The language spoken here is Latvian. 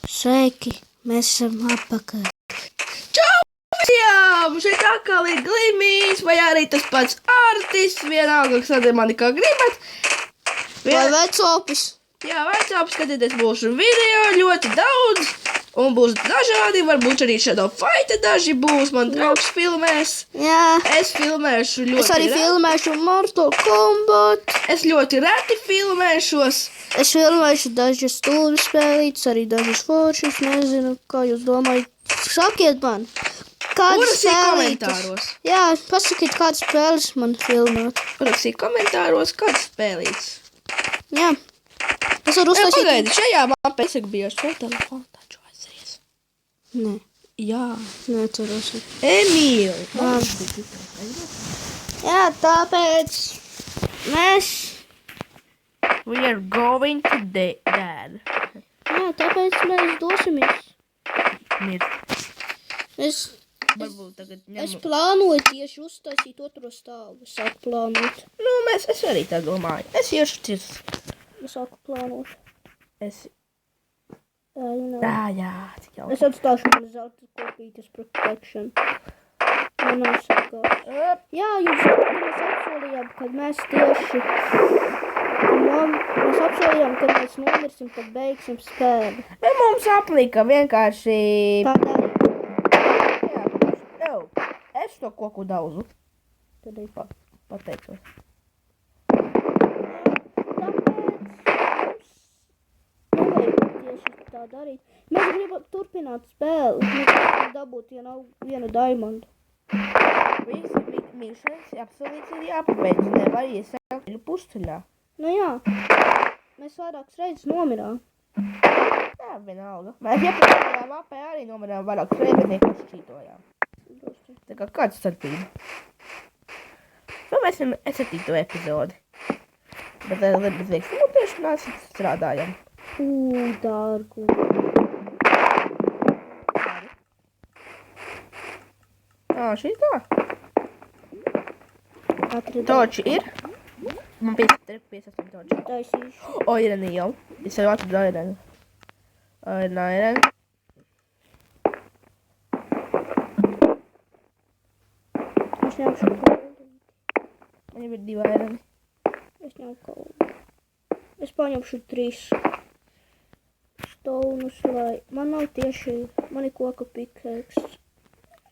Sveiki, mēs esam atpakaļ. Čau visiem! Šeit atkal ir Glimijs, vai arī tas pats Artis, vienalga, kas redzē mani kā gribat. Vai vecopis? Jā, vecāpis, skatieties mūsu video ļoti daudz, un būs dažādi, varbūt arī Shadow Fight daži būs, man draugs filmēs. Jā. Es filmēšu ļoti Es arī reti. filmēšu Mortal Kombat. Es ļoti reti filmēšos. Es filmēšu dažas stūri spēlītas, arī dažas foršas, nezinu, kā jūs domājat. Sakiet man, kādas Uraksīt spēlītas? komentāros. Jā, pasakiet, kādas spēles man filmēt. Uraksīt komentāros, kāds spēlīts. Jā. Es varu Jā, uztaisīt... pagaidi, šajā mapē es biju šo telefonu taču aizries. Nē, Jā. neatceros. Emīl. Jā, tāpēc mēs... We are going to dad. Jā, tāpēc mēs dosimies. Mirt. Es Varbūt tagad Es ņemu. plānoju tieši uztaisīt otro stāvu. Es sāku plānot. Nu, es arī tā domāju. Es iešu cis. Es sāku plānot. Es... Jā. Cik jau. Es atstāšu man zelta kopītas protection. Man nav sakās. Jā, jūs zināt, ka mēs apsolījām, kad mēs tieši... Mēs apsolījām, kad mēs nomirsim, kad beigsim spēli. Mums aplika vienkārši... Tādēļ. Jā, es to koku daudzu. Tad arī Pateicos. Tā darīt. Mēs gribam turpināt spēli. Mēs gribam dabūt vienu diamondu. Visi mīšanas apsolīts ir jāpabeidz. Nevar iesākt pustuļā. Nu jā, mēs vairākas reizes nomirām. Jā, vienalga. Mēs iepriekšējā mapē arī nomirām vairākas reizes, bet neko šķītojām. Tā kā kāds starpība. Filmēsim 7. epizodi. Bet bez liekas simultēšanās strādājam. Dārgu. Šī tā. Toči ir. Man 58 toči. Taisīšu. O, Irene jau. Es jau atradu Irene. Irene. Es ņemšu koldu. Man jau ir 2 Irene. Es ņemu koldu. Es paņemšu 3 stonus, lai... Man nav tieši... Man ir koka pikēks.